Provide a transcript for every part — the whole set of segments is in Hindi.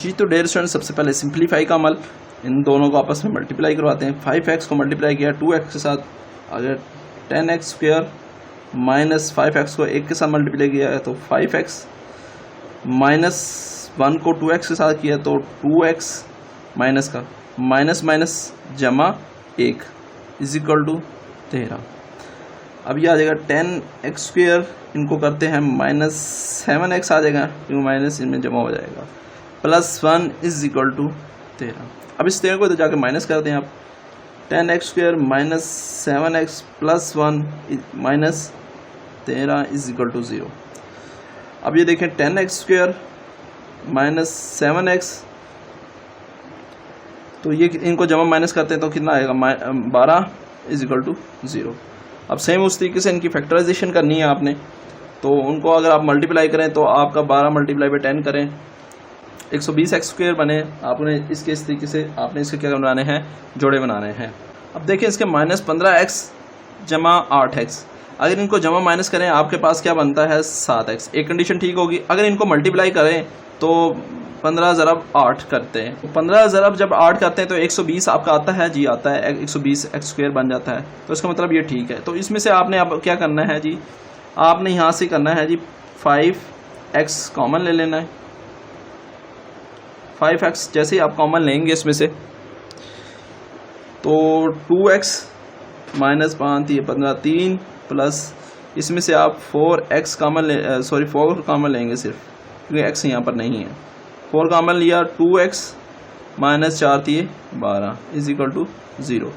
जी तो डेयर स्टूडेंट, सबसे पहले सिंप्लीफाई का अमल, इन दोनों को आपस में मल्टीप्लाई करवाते हैं। 5x को मल्टीप्लाई किया 2x के साथ, अगर 10x स्क्वायर माइनस 5x को 1 के साथ मल्टीप्लाई किया है तो 5x, माइनस 1 को 2x के साथ किया तो 2x, माइनस का माइनस माइनस जमा 1 इज इक्वल टू 13। अब ये आ जाएगा 10x स्क्वायर, इनको करते हैं माइनस 7x आ जाएगा क्योंकि माइनस इनमें जमा हो जाएगा, प्लस 1 इज इक्वल टू 13। अब इस 13 को तो जाके माइनस कर दें आप, 10x square minus 7x plus 1 minus 13 is equal to 0। अब ये देखें 10x स्क्वायर माइनस 7x, तो ये इनको जमा माइनस करते हैं तो कितना आएगा 12 इज इक्वल टू 0। अब सेम उस तरीके से इनकी फैक्टराइजेशन करनी है आपने, तो उनको अगर आप मल्टीप्लाई करें तो आपका 12 मल्टीप्लाई बाई 10 करें 120x स्क्वायर बने। आपने इसके इस तरीके से आपने इसके क्या बनाने हैं, जोड़े बनाने हैं। अब देखिए इसके माइनस 15x जमा 8x, अगर इनको जमा माइनस करें आपके पास क्या बनता है 7x। एक कंडीशन ठीक होगी, अगर इनको मल्टीप्लाई करें तो 15 ज़रब 8 करते हैं, तो 15 ज़रब जब 8 करते हैं तो 120 आपका आता है जी, आता है 120x स्क्वायर बन जाता है, तो इसका मतलब ये ठीक है। तो इसमें से आपने अब क्या करना है जी, आपने यहाँ से करना है जी 5x कॉमन ले लेना है। 5x जैसे ही आप कॉमन लेंगे इसमें से तो 2x माइनस 5 ये 15 3 प्लस इसमें से आप 4x कॉमन 4 कॉमन लेंगे सिर्फ, क्योंकि x यहाँ पर नहीं है। 4 कॉमन लिया, 2x माइनस 4 थी 12 इज इक्वल टू 0।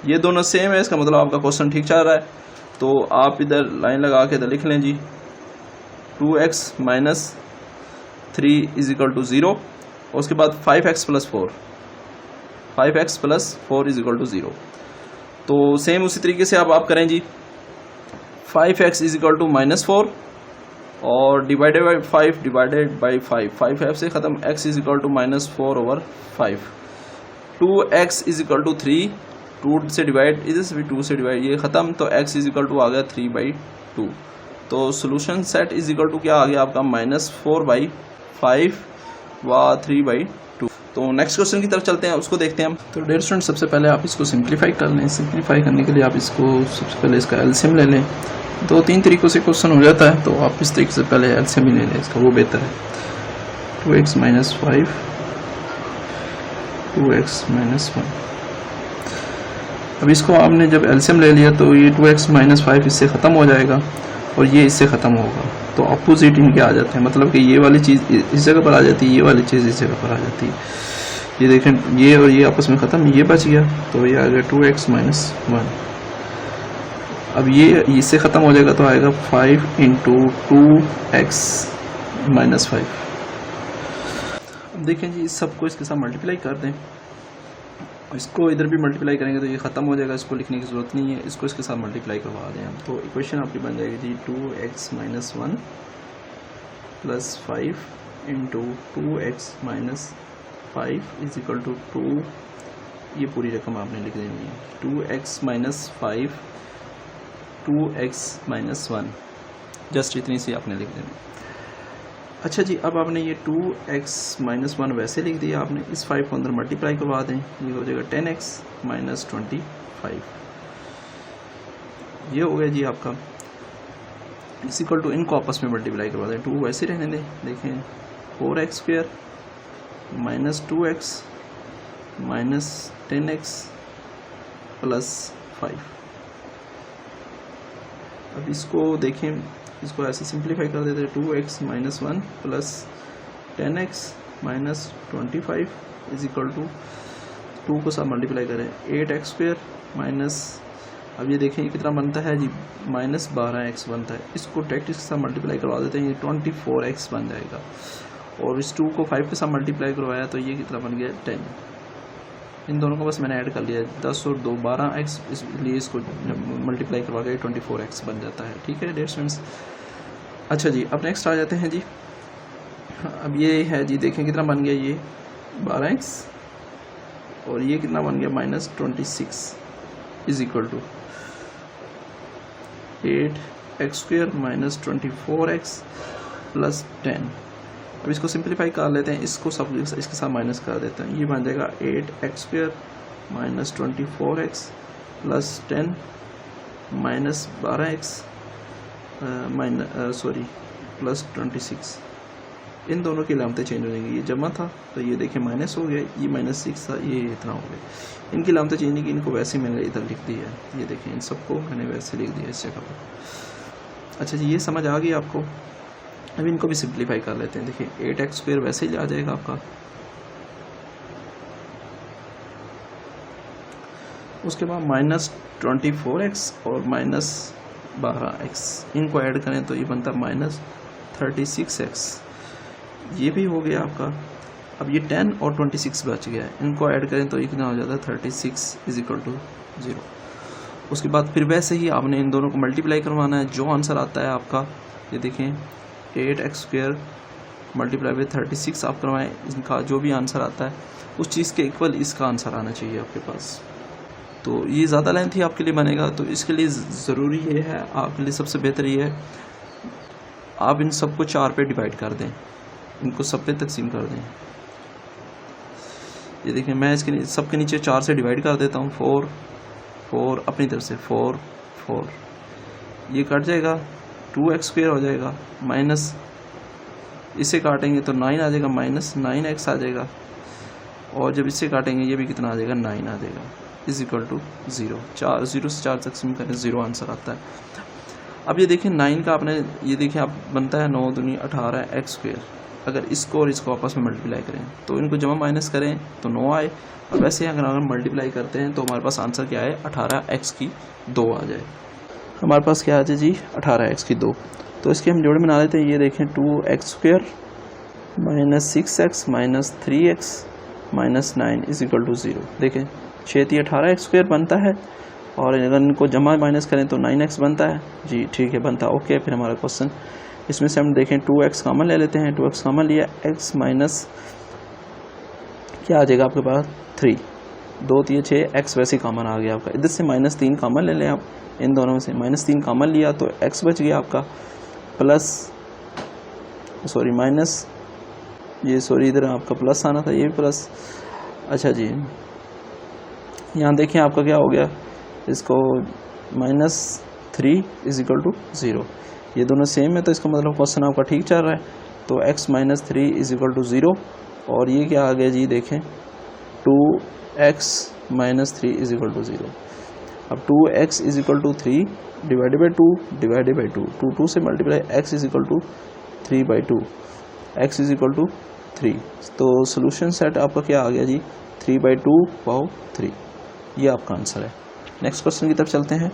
ये दोनों सेम है, इसका मतलब आपका क्वेश्चन ठीक चल रहा है। तो आप इधर लाइन लगा के इधर लिख लें जी 2x minus 3 is equal to 0, उसके बाद 5x plus 4, 5x plus 4 is equal to 0। तो सेम उसी तरीके से अब आप करें जी 5x is equal to minus 4 और डिवाइडेड बाई 5 डिवाइडेड बाई 5, 5 से ख़त्म, x is equal to minus 4 over 5। 2x is equal to 3, 2 से डिवाइड, इधर से भी 2 से डिवाइड, ये ख़त्म, तो x इज इक्वल टू आ गया 3/2। तो solution set is equal to क्या आ गया आपका माइनस 4/5 व 3/2। तो नेक्स्ट क्वेश्चन की तरफ चलते हैं, उसको देखते हैं हम। तो डियर स्टूडेंट, सबसे पहले आप इसको सिंप्लीफाई कर लें। सिंप्लीफाई करने के लिए आप इसको सबसे पहले इसका एलसीएम ले लें। 2-3 तरीक़ों से क्वेश्चन हो जाता है, तो आप इस तरीके से पहले एलसीएम ही ले लें इसका, वो बेहतर है। 2x minus 5, 2x minus 1। अब इसको आपने जब एलसीएम ले लिया तो ये 2x माइनस 5 इससे ख़त्म हो जाएगा और ये इससे ख़त्म होगा, तो अपोजिट इनके आ जाते हैं, मतलब कि ये वाली चीज़ इस जगह पर आ जाती है, ये वाली चीज़ इस जगह पर आ जाती है। ये देखें ये और ये आपस में ख़त्म, ये बच गया, तो ये आ गया 2x माइनस 1। अब ये इससे ख़त्म हो जाएगा तो आएगा 5 इंटू 2x माइनस 5। अब देखें जी इस सबको इसके साथ मल्टीप्लाई कर दें, इसको इधर भी मल्टीप्लाई करेंगे तो ये ख़त्म हो जाएगा, इसको लिखने की ज़रूरत नहीं है, इसको इसके साथ मल्टीप्लाई करवा दें हम। तो इक्वेशन आपकी बन जाएगी जी 2x minus 1 plus 5 into 2x minus 5 is equal to 2, ये पूरी रकम आपने लिख देनी है। 2x minus 5, 2x minus 1, just इतनी सी आपने लिख देनी। अच्छा जी, अब आपने ये 2x माइनस 1 वैसे लिख दिया, आपने इस 5 को अंदर मल्टीप्लाई करवा दें, ये हो जाएगा 10x माइनस 25। ये हो गया जी आपका, इस इक्वल टू इनको आपस में मल्टीप्लाई करवा दें, 2 वैसे रहने दें। देखें 4x square minus 2x minus 10x plus 5। अब इसको देखें, इसको ऐसे सिंप्लीफाई कर देते हैं, 2x minus 1 plus 10x minus 25 is equal to 2 को साथ मल्टीप्लाई करें 8x स्क्वायर माइनस, अब ये देखें कितना बनता है जी माइनस 12x बनता है, इसको डायरेक्ट के साथ मल्टीप्लाई करवा देते हैं, ये 24x बन जाएगा। और इस 2 को 5 के साथ मल्टीप्लाई करवाया तो ये कितना बन गया 10। इन दोनों को बस मैंने ऐड कर लिया, 10 और 2 12x, इसलिए इसको मल्टीप्लाई करवा के 24x बन जाता है। ठीक है डियर स्टूडेंट्स। अच्छा जी, अब नेक्स्ट आ जाते हैं जी, अब ये है जी, देखें कितना बन गया ये 12x और ये कितना बन गया minus 26 is equal to 8x square minus 24x plus 10। अब इसको सिंप्लीफाई कर लेते हैं, इसको सब इसके साथ माइनस कर देते हैं। ये बन जाएगा 8x² minus 24x plus 10 minus 12x plus 26। इन दोनों की लामतें चेंज हो जाएंगी। ये जमा था तो ये देखें माइनस हो गया, ये -6 था, ये इतना हो गया। इनकी लामतें चेंज नहीं की, इनको वैसे ही मैंने इधर लिख दिया है। ये देखें इन सबको मैंने वैसे लिख दिया इस जगह पर। अच्छा जी, ये समझ आ गई आपको। अब इनको भी सिंप्लीफाई कर लेते हैं। देखिए 8x² वैसे ही आ जाएगा आपका, उसके बाद -24x और -12x, इनको ऐड करें तो ये बनता -36x। ये भी हो गया आपका। अब ये 10 और 26 बच गया है, इनको ऐड करें तो ये कितना हो जाता है 36 = 0। उसके बाद फिर वैसे ही आपने इन दोनों को मल्टीप्लाई करवाना है। जो आंसर आता है आपका, ये देखें 8x² मल्टीप्लाई विद 36 आप करवाएं, इनका जो भी आंसर आता है उस चीज़ के इक्वल इसका आंसर आना चाहिए आपके पास। तो ये ज़्यादा लेंथी आपके लिए बनेगा, तो इसके लिए ज़रूरी ये है, आपके लिए सबसे बेहतर ये है आप इन सबको 4 पे डिवाइड कर दें, इनको सब पे तकसीम कर दें। ये देखें मैं इसके सबके नीचे 4 से डिवाइड कर देता हूँ। 4 4 अपनी तरफ से 4 4, ये कट जाएगा, 2x² हो जाएगा, माइनस इसे काटेंगे तो 9 आ जाएगा, -9x आ जाएगा, और जब इससे काटेंगे ये भी कितना आ जाएगा 9 आ जाएगा, = 0। 0 से 4 तकसीम करें 0 आंसर आता है। अब ये देखें 9 का आपने ये देखें आप बनता है 9 दूनी 18x²। अगर इसको और इसको आपस में मल्टीप्लाई करें तो इनको जमा माइनस करें तो 9 आए, और वैसे अगर मल्टीप्लाई करते हैं तो हमारे पास आंसर क्या है 18x² आ जाए। हमारे पास क्या आ जाए जी 18x²। तो इसके हम जोड़े बना लेते हैं। ये देखें 2x² -6x -3x -9 = 0। देखें 6 18x² बनता है, और अगर इनको जमा माइनस करें तो 9x बनता है जी, ठीक है बनता है, ओके। फिर हमारा क्वेश्चन इसमें से हम देखें 2x कॉमन ले लेते हैं। 2x कॉमन लिया, x माइनस क्या आ जाएगा आपके पास 3, 2 3 6 x वैसे कॉमन आ गया आपका। इधर से -3 कॉमन ले लें आप, इन दोनों में से -3 कॉमन लिया तो x बच गया आपका, प्लस माइनस ये इधर आपका प्लस आना था, ये भी प्लस। अच्छा जी, यहाँ देखें आपका क्या हो गया, इसको -3 = 0। ये दोनों सेम है तो इसका मतलब क्वेश्चन आपका ठीक चल रहा है। तो x - 3 = 0, और ये क्या आ गया जी देखें 2x - 3 = 0। अब 2x = 3 डिवाइडेड बाई 2 2 से मल्टीप्लाई, x = 3/2, x = 3। तो सोल्यूशन सेट आपका क्या आ गया जी 3/2/3, ये आपका आंसर है। नेक्स्ट क्वेश्चन की तरफ चलते हैं।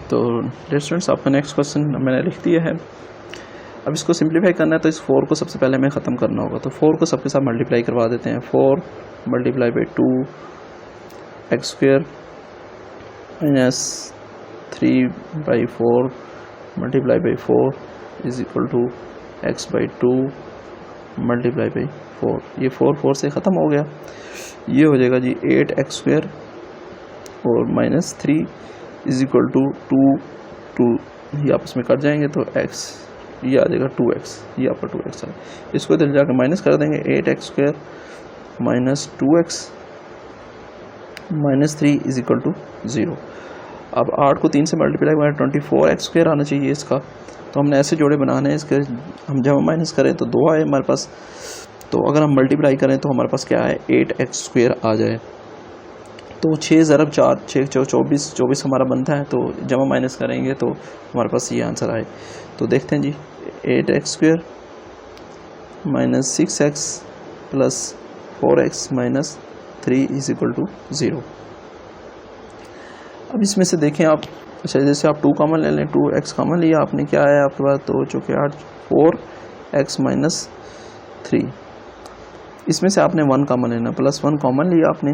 तो डियर स्टूडेंट्स, आपका नेक्स्ट क्वेश्चन मैंने लिख दिया है। अब इसको सिंप्लीफाई करना है तो इस 4 को सबसे पहले हमें ख़त्म करना होगा। तो 4 को सबके साथ मल्टीप्लाई करवा देते हैं। 4 × 2x² -3/4 × 4 = x/2 × 4। ये 4 से ख़त्म हो गया। ये हो जाएगा जी 8x² और -3 = 2 ये आपस में कट जाएंगे तो x ये आ जाएगा 2x, ये आपका 2x है। इसको इधर जाकर माइनस कर देंगे, 8x² -2x -3 = 0। अब 8 को 3 से मल्टीप्लाई करें 24x² आना चाहिए इसका। तो हमने ऐसे जोड़े बनाने हैं, इसके हम जब माइनस करें तो 2 आए हमारे पास। तो अगर हम मल्टीप्लाई करें तो हमारे पास क्या है 8x² आ जाए। तो 6 × 4 6 24 हमारा बनता है। तो जमा माइनस करेंगे तो हमारे पास ये आंसर आए। तो देखते हैं जी 8x² -6x + 4x - 3 = 0। अब इसमें से देखें आप, अच्छा जैसे आप 2 कॉमन ले लें, 2x कॉमन लिया आपने, क्या आया आपके पास, तो चूँकि 8 4x - 3, इसमें से आपने 1 कॉमन लेना, +1 कॉमन लिया आपने,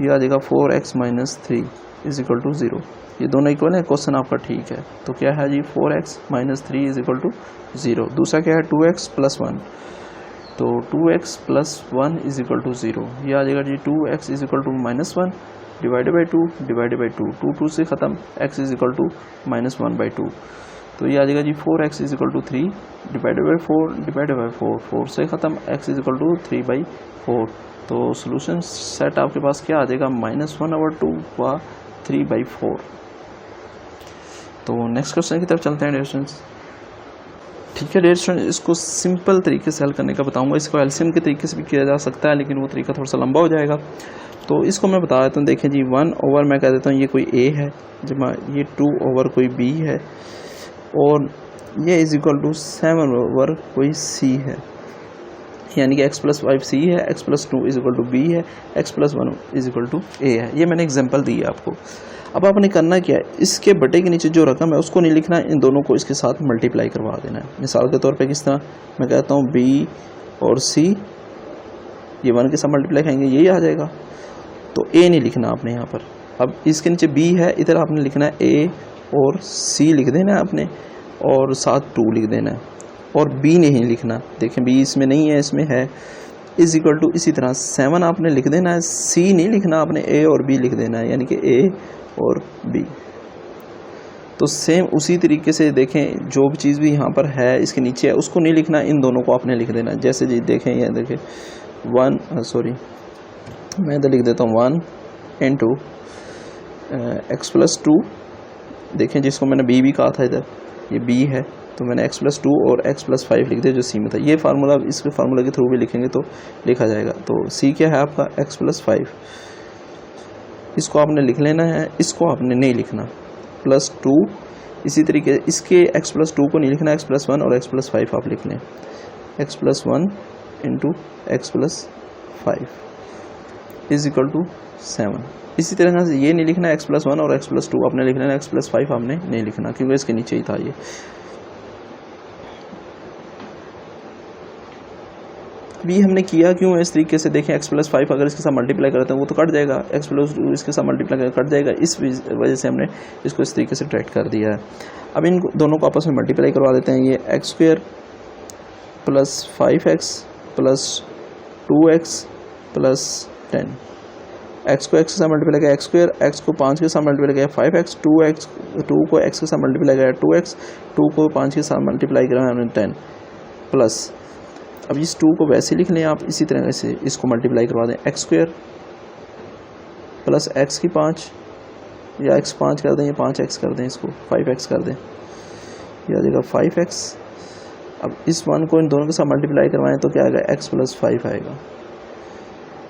ये आ जाएगा 4x - 3 = 0। ये दोनों इक्वल है, क्वेश्चन आपका ठीक है। तो क्या है जी 4x - 3 = 0। दूसरा क्या है 2x + 1, तो 2x + 1 = 0। ये आ जाएगा जी 2x = -1 divided by 2 divided by 2 2 से ख़त्म, x = -1/2। तो ये आ जाएगा जी 4x is equal to 3 divided by 4 divided by 4, 4 से ख़त्म, x इज इक्वल टू 3/4। तो सोल्यूशन सेट आपके पास क्या आ जाएगा, -1/2 व 3/4। तो नेक्स्ट क्वेश्चन की तरफ चलते हैं डियर स्टूडेंट्स। ठीक है डियर स्टूडेंट, इसको सिंपल तरीके से हल करने का बताऊंगा। इसको एलसीएम के तरीके से भी किया जा सकता है, लेकिन वो तरीका थोड़ा सा लंबा हो जाएगा। तो इसको मैं बता देता हूँ। देखें जी 1 ओवर मैं कह देता हूँ ये कोई a है, जमा ये 2 ओवर कोई b है, और ये इज इक्वल टू 7 ओवर कोई c है, यानी कि x + 5 c है, x + 2 is equal to b है, x + 1 is equal to a है। ये मैंने एग्जांपल दी है आपको। अब आपने करना क्या है, इसके बटे के नीचे जो रकम है उसको नहीं लिखना, इन दोनों को इसके साथ मल्टीप्लाई करवा देना है। मिसाल के तौर पे किस तरह, मैं कहता हूँ b और c, ये 1 के साथ मल्टीप्लाई करेंगे, यही आ जाएगा। तो a नहीं लिखना आपने यहाँ पर। अब इसके नीचे b है, इधर आपने लिखना है a और c लिख देना है आपने, और साथ 2 लिख देना है, और b नहीं लिखना। देखें b इसमें नहीं है, इसमें है, इज इक्वल टू इसी तरह 7 आपने लिख देना है, c नहीं लिखना आपने, a और b लिख देना है, यानी कि a और b। तो सेम उसी तरीके से देखें, जो भी चीज़ भी यहाँ पर है इसके नीचे है उसको नहीं लिखना, इन दोनों को आपने लिख देना। जैसे जी देखें, ये देखें 1 सॉरी मैं इधर लिख देता हूँ 1 इंटू x + 2। देखें जिसको मैंने b भी कहा था, इधर ये b है, तो मैंने x + 2 और x + 5 लिख दिया जो c में था। ये फार्मूला इसके फार्मूला के थ्रू भी लिखेंगे तो लिखा जाएगा। तो c क्या है आपका, x + 5, इसको आपने लिख लेना है, इसको आपने नहीं लिखना, +2। इसी तरीके इसके x + 2 को नहीं लिखना, x + 1 और x + 5 आप लिख लें, x + 1 into x + 5 is equal to 7। इसी तरह से ये नहीं लिखना, x + 1 और x + 2 आपने लिख लेना, x + 5 आपने नहीं लिखना, क्योंकि इसके नीचे ही था ये। अभी हमने किया क्यों है इस तरीके से, देखें x + 5 अगर इसके साथ मल्टीप्लाई करते हैं वो तो कट जाएगा, x + 2 इसके साथ मल्टीप्लाई कट जाएगा, इस वजह से हमने इसको इस तरीके से ट्रैक कर दिया है। अब इन दोनों को आपस में मल्टीप्लाई करवा देते हैं। ये x² + 5x + 2x + 10, x को x के साथ मल्टीप्लाई किया x², x को 5 के साथ मल्टीप्लाई किया 5x, 2 को x के साथ मल्टीप्लाई किया 2x, 2 को 5 के साथ मल्टीप्लाई किया हमने 10 प्लस। अब इस 2 को वैसे लिख लें आप, इसी तरह से इसको मल्टीप्लाई करवा दें, x² + x की 5, या x 5 कर दें या 5x कर दें, इसको 5x कर दें, यह आ जाएगा 5x। अब इस 1 को इन दोनों के साथ मल्टीप्लाई करवाएं तो क्या आएगा, x + 5 आएगा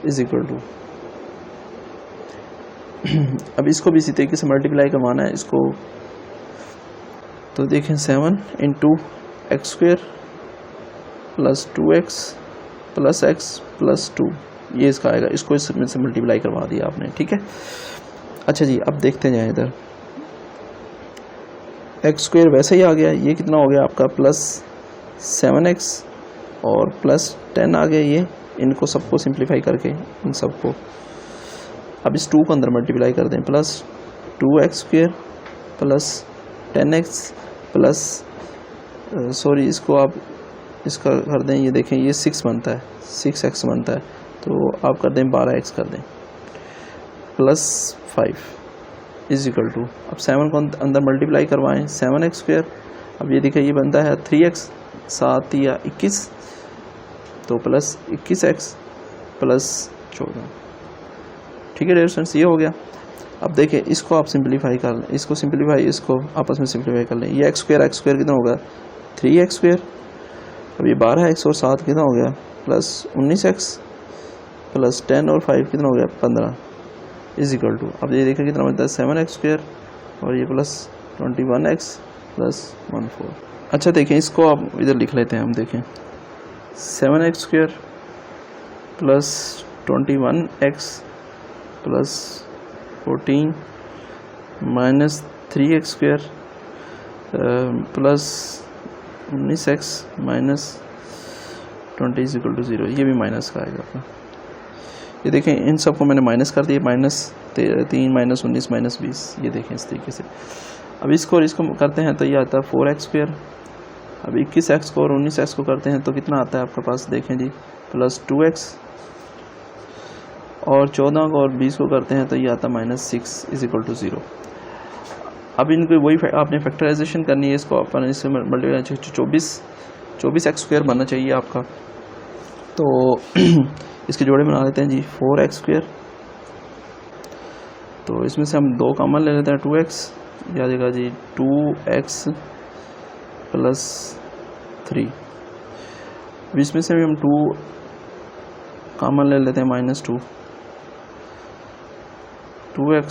इज इक्वल टू। अब इसको भी इसी तरीके से मल्टीप्लाई करवाना है इसको, तो देखें 7 इंटू x² + 2x + x + 2, ये इसका आएगा, इसको इसमें से मल्टीप्लाई करवा दिया आपने। ठीक है, अच्छा जी अब देखते जाएं इधर, x² वैसे ही आ गया, ये कितना हो गया आपका +7x और +10 आ गया, ये इनको सबको सिंप्लीफाई करके इन सबको अब इस 2 को अंदर मल्टीप्लाई कर दें, +2x² + 10x प्लस सॉरी इसको आप इसका कर दें, ये देखें ये 6 बनता है, 6x बनता है, तो आप कर दें 12x कर दें +5 इज इक्वल टू, अब 7 को अंदर मल्टीप्लाई करवाएं 7x², अब ये देखिए ये बनता है 3x 7 या 21, तो +21x +14। ठीक है डियर स्टूडेंट्स, ये हो गया। अब देखें इसको आप सिंपलीफाई कर लें, इसको सिंपलीफाई, इसको आपस में सिंपलीफाई कर लें, ये x² कितना होगा 3x², अब ये 12x और 7 कितना हो गया +19x +10 और 5 कितना हो गया 15 इज इक्वल टू, अब ये देखें कितना बनता है 7x² और ये +21x +14। अच्छा देखें इसको आप इधर लिख लेते हैं, हम देखें 7x² +21x +14 -3x² +19x -20 is equal to 0, ये भी माइनस का आएगा आपका। ये देखें इन सबको मैंने माइनस कर दिया, -3 -19 -20, ये देखें इस तरीके से। अब इसको और इसको करते हैं तो ये आता है 4x², अब 21x को और 19x को करते हैं तो कितना आता है आपके पास, देखें जी +2x, और 14 को और 20 को करते हैं तो ये आता है -6 इज इक्वल टू 0। अब इनको वही आपने फैक्टराइजेशन करनी है, इसको अपन इससे मल्टीप्लाई 24x² बनना चाहिए आपका। तो इसके जोड़े बना लेते हैं जी 4x²। तो इसमें से हम 2 कॉमन ले लेते हैं 2x, ये आ जाएगा जी 2x प्लस 3। इसमें से भी हम 2 कॉमन ले लेते हैं -2, 2x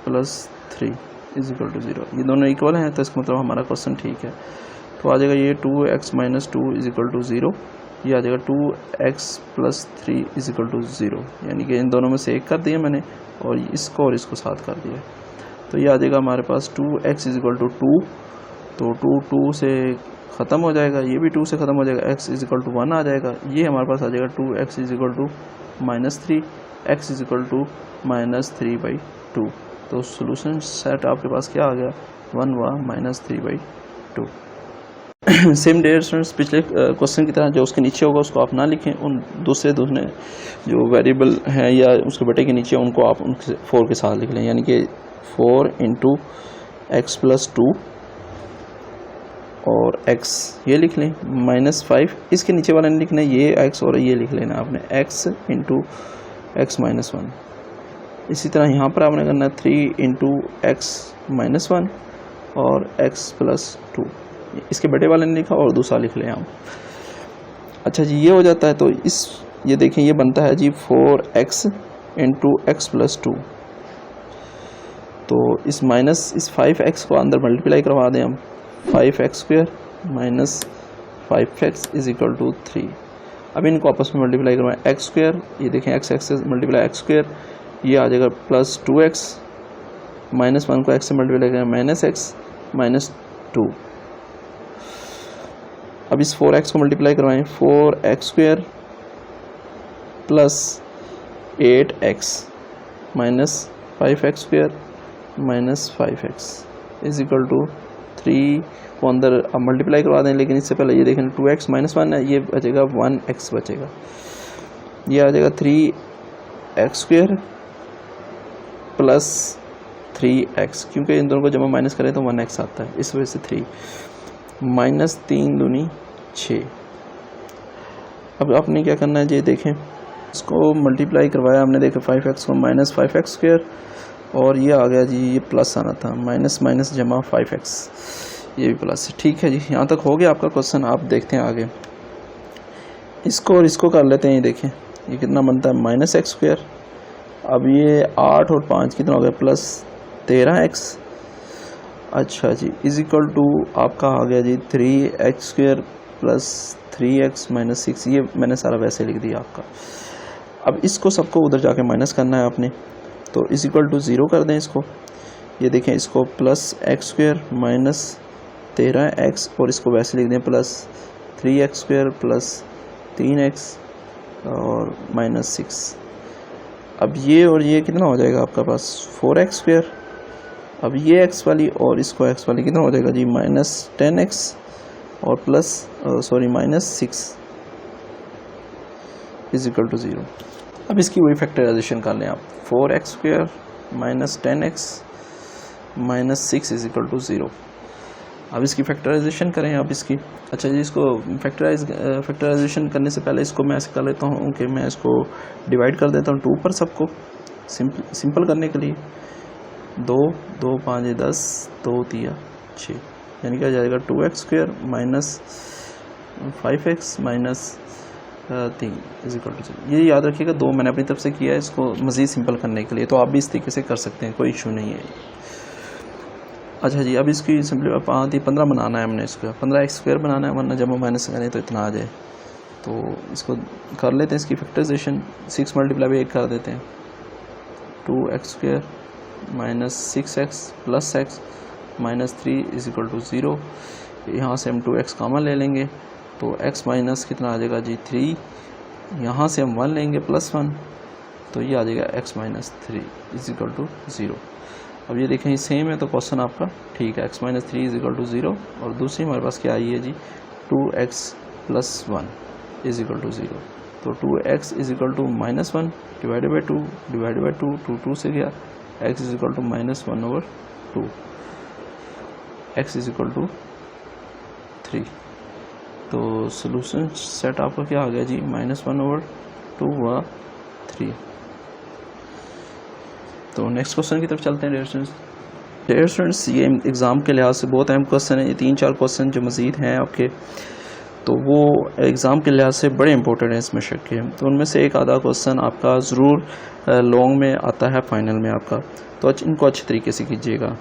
plus 3 is equal to 0। ये दोनों इक्वल हैं तो इसका मतलब हमारा क्वेश्चन ठीक है। तो आ जाएगा ये 2x - 2 इज इक्वल टू 0, ये आ जाएगा 2x plus 3 is equal to 0, यानी कि इन दोनों में से एक कर दिया मैंने और इसको और इसको साथ कर दिया। तो ये आ जाएगा हमारे पास 2x इज इक्वल टू 2, तो 2 से ख़त्म हो जाएगा, ये भी 2 से ख़त्म हो जाएगा, x इज इक्वल टू 1 आ जाएगा। ये हमारे पास आ जाएगा 2x is equal to -3, x is equal to -3/2। तो सोल्यूशन सेट आपके पास क्या आ गया, 1 व -3/2। सेम डेयर स्टूडेंट्स पिछले क्वेश्चन की तरह जो उसके नीचे होगा उसको आप ना लिखें, उन दूसरे जो वेरिएबल हैं या उसके बटे के नीचे उनको आप उनके 4 के साथ लिख लें, यानी कि 4 × x + 2 और x ये लिख लें, -5 इसके नीचे वाला नहीं लिखना, ये x और ये लिख लेना आपने, x × x - 1। इसी तरह यहाँ पर आपने करना है 3 × x - 1 और x + 2, इसके बटे वाले ने लिखा और दूसरा लिख लें हम। अच्छा जी, ये हो जाता है। तो ये देखें ये बनता है जी 4x × x + 2। तो इस 5x को अंदर मल्टीप्लाई करवा दें हम, 5x² - 5x is equal to 3। अब इनको आपस में मल्टीप्लाई करवाएं, x², ये देखें x से मल्टीप्लाई x², ये आ जाएगा प्लस 2x, -1 को x से मल्टीप्लाई करें -x - 2। अब इस 4x को मल्टीप्लाई करवाएं, 4x² plus 8x - 5x² - 5x is equal to 3 को अंदर अब मल्टीप्लाई करवा दें, लेकिन इससे पहले ये देखें 2x - 1 है, ये बचेगा 1x बचेगा, ये आ जाएगा 3x² प्लस 3x, क्योंकि इन दोनों को जब हम माइनस करें तो 1x आता है, इस वजह से 3 -3 दूनी 6। अब आपने क्या करना है, ये देखें इसको मल्टीप्लाई करवाया हमने, देखें 5x को -5x² और ये आ गया जी, ये प्लस आना था, माइनस जमा 5x, ये भी प्लस है। ठीक है जी, यहाँ तक हो गया आपका क्वेश्चन। आप देखते हैं आगे, इसको और इसको कर लेते हैं। ये देखें ये कितना बनता है, -x²। अब ये 8 और 5 कितना हो गया, प्लस 13x। अच्छा जी, इज इक्वल टू आपका आ गया जी 3x² प्लस 3x - 6, ये मैंने सारा वैसे लिख दिया आपका। अब इसको सबको उधर जाके माइनस करना है आपने, तो इज इक्वल टू 0 कर दें इसको। ये देखें इसको प्लस x² माइनस 13x और इसको वैसे लिख दें प्लस 3x² प्लस 3x और -6। अब ये और ये कितना हो जाएगा आपका पास, 4x²। अब ये x वाली और इसको x वाली कितना हो जाएगा जी, -10x और प्लस -6 इज इक्वल टू 0। अब इसकी वही फैक्टराइजेशन कर लें आप, 4x² - 10x - 6 is equal to 0। अब इसकी फैक्टराइजेशन करें आप इसकी। अच्छा जी, इसको फैक्टराइजेशन करने से पहले इसको मैं ऐसे कर लेता हूँ कि मैं इसको डिवाइड कर देता हूँ 2 पर सबको, सिंपल करने के लिए। 2 2 5 10, 2 3 6, यानी क्या जाएगा 2x² minus 5x minus 3 is equal to 0। ये याद रखिएगा, 2 मैंने अपनी तरफ से किया है इसको मज़ीद सिंपल करने के लिए, तो आप भी इस तरीके से कर सकते हैं, कोई इशू नहीं है। अच्छा जी, अब इसकी सिंपली 15 बनाना है हमने, इसको 15x² बनाना है, वरना जब हम माइनस करें तो इतना आ जाए। तो इसको कर लेते हैं इसकी फैक्टराइजेशन, 6 × 1 कर देते हैं, 2x² minus 6x plus x -3 is equal to 0। यहाँ से हम 2x कॉमन ले लेंगे, तो x माइनस कितना आ जाएगा जी 3, यहाँ से हम 1 लेंगे +1, तो ये आ जाएगा x - 3 इज इक्वल टू 0। अब ये देखें ये सेम है, तो क्वेश्चन आपका ठीक है, x - 3 इज इक्वल टू 0। और दूसरी हमारे पास क्या आई है जी, 2x + 1 इज इक्वल टू 0। तो 2x is equal to -1 divided by 2 divided by 2, 2 से गया, x is equal to -1/2। 2, x is equal to 3। तो सोल्यूशन सेट आपका क्या आ गया जी, -1/2 व 3। तो नेक्स्ट क्वेश्चन की तरफ चलते हैं डियर स्टूडेंट्स। ये एग्ज़ाम के लिहाज से बहुत अहम क्वेश्चन है। ये 3-4 क्वेश्चन जो मज़ीद हैं आपके, तो वो एग्ज़ाम के लिहाज से बड़े इंपॉर्टेंट हैं इसमें शक के। तो उनमें से एक आधा क्वेश्चन आपका ज़रूर लॉन्ग में आता है, फाइनल में आपका। तो इनको अच्छे तरीके से कीजिएगा।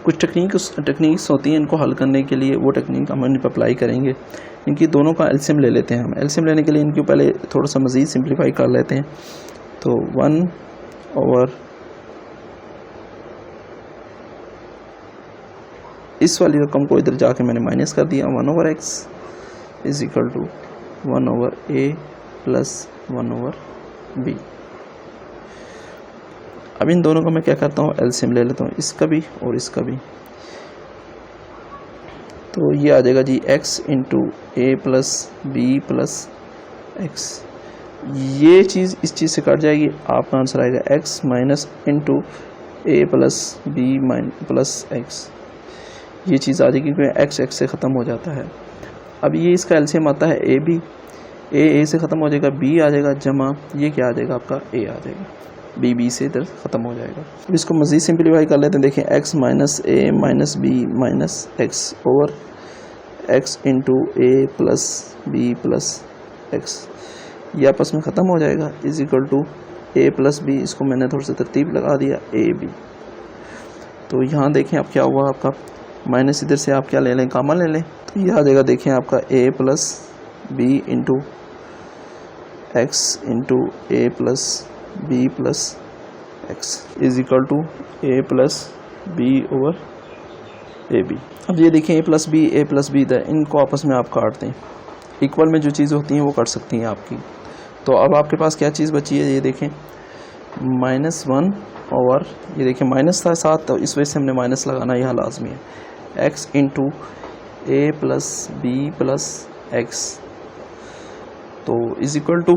कुछ टेक्निक्स होती हैं इनको हल करने के लिए, वो टेक्निक हम इन पर अप्लाई करेंगे। इनकी दोनों का एलसीएम ले लेते हैं हम। एलसीएम लेने के लिए इनकी पहले थोड़ा सा मज़ीद सिंप्लीफाई कर लेते हैं। तो 1 ओवर इस वाली रकम को इधर जाके मैंने माइनस कर दिया, 1/x is equal to 1/a plus 1/b। अब इन दोनों का मैं क्या करता हूँ, एलसीएम ले लेता हूँ, इसका भी और इसका भी। तो ये आ जाएगा जी x into A plus B plus X. ये चीज़ इस चीज़ से कट जाएगी, आपका आंसर आएगा x minus into A plus B plus X. ये चीज़ आ जाएगी क्योंकि x से ख़त्म हो जाता है। अब ये इसका एलसीएम आता है ए बी, ए से ख़त्म हो जाएगा, बी आ जाएगा जमा, ये क्या आ जाएगा आपका ए आ जाएगा, बी से इधर ख़त्म हो जाएगा। अब इसको मज़ीद सिंप्लीफाई कर लेते हैं। देखें x minus A minus B minus X over x into A plus B plus X, ये आपस में ख़त्म हो जाएगा, is equal to A plus B. इसको मैंने थोड़ा सा तरतीब लगा दिया, ए बी। तो यहाँ देखें अब क्या हुआ आपका, माइनस इधर से आप क्या ले लें, कॉमन ले लें। तो ये आ जाएगा, देखें आपका a plus B into X into A plus B plus X is equal to A plus B over A B. अब ये देखें a प्लस बी इधर, इनको आपस में आप काट दें। इक्वल में जो चीज़ होती हैं वो कट सकती हैं आपकी। तो अब आपके पास क्या चीज़ बची है, ये देखें -1 ओवर, ये देखें माइनस था साथ, तो इस वजह से हमने माइनस लगाना यहाँ लाजमी है, x into A plus B plus X, तो is equal to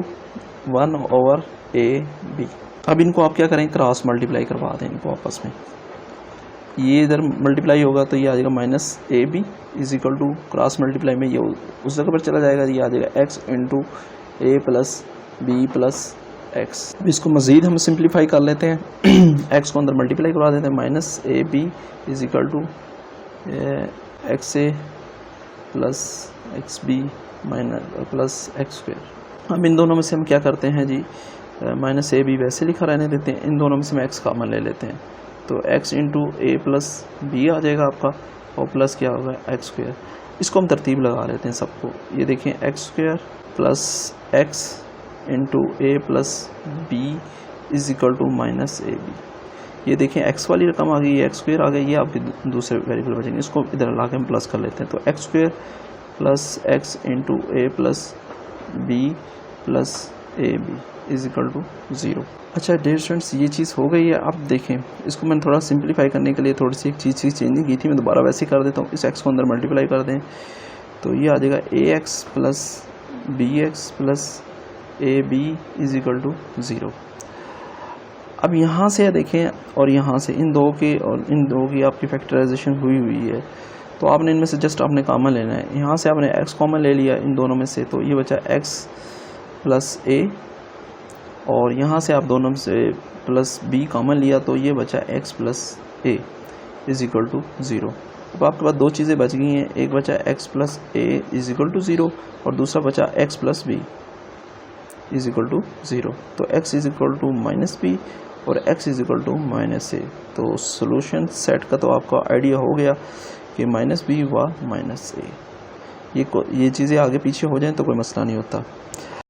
1 over A B. अब इनको आप क्या करें, क्रॉस मल्टीप्लाई करवा दें इनको आपस में। ये इधर मल्टीप्लाई होगा तो ये आ जाएगा minus A B is equal to, cross multiply में ये उस जगह पर चला जाएगा, ये आ जाएगा x into A plus B plus x. इसको मज़ीद हम सिंप्लीफाई कर लेते हैं, x को अंदर मल्टीप्लाई करवा देते हैं, minus A B is equal to X A plus X B minus plus X square. अब इन दोनों में से हम क्या करते हैं जी, माइनस ए बी वैसे लिखा रहने देते हैं, इन दोनों में से हम एक्स कॉमन ले लेते हैं। तो x into A plus B आ जाएगा आपका, और प्लस क्या होगा एक्स स्क्वायर। इसको हम तरतीब लगा लेते हैं सबको। ये देखें X square plus X into A plus B is equal to minus A B. ये देखें एक्स वाली रकम आ गई, ये एक्स स्क्वायर आ गई, ये आपके दूसरे वेरिएबल बचेंगे। इसको इधर ला के हम प्लस कर लेते हैं। तो X square plus X into A plus B plus A B is equal to 0। अच्छा डियर स्टूडेंट्स, ये चीज़ हो गई है। अब देखें, इसको मैंने थोड़ा सिंप्लीफाई करने के लिए थोड़ी सी एक चीज़ चेंजिंग की थी, मैं दोबारा वैसे ही कर देता हूँ। इस एक्स को अंदर मल्टीप्लाई कर दें तो ये आ जाएगा A X plus B X plus A B is equal to 0। अब यहाँ से देखें और यहाँ से इन दो की आपकी फैक्टराइजेशन हुई है, तो आपने इनमें से जस्ट आपने कॉमन लेना है। यहाँ से आपने x कॉमन ले लिया इन दोनों में से, तो ये बचा x प्लस a, और यहाँ से आप दोनों में से प्लस b कॉमन लिया तो ये बचा x plus a is equal to 0। अब आपके पास दो चीज़ें बच गई हैं, एक बचा x plus a is equal to 0 और दूसरा बचा x plus b is equal to 0। तो x is equal to minus B और x is equal to minus A. तो सोल्यूशन सेट का तो आपका आइडिया हो गया कि माइनस बी व माइनस ए। ये चीज़ें आगे पीछे हो जाएं तो कोई मसला नहीं होता।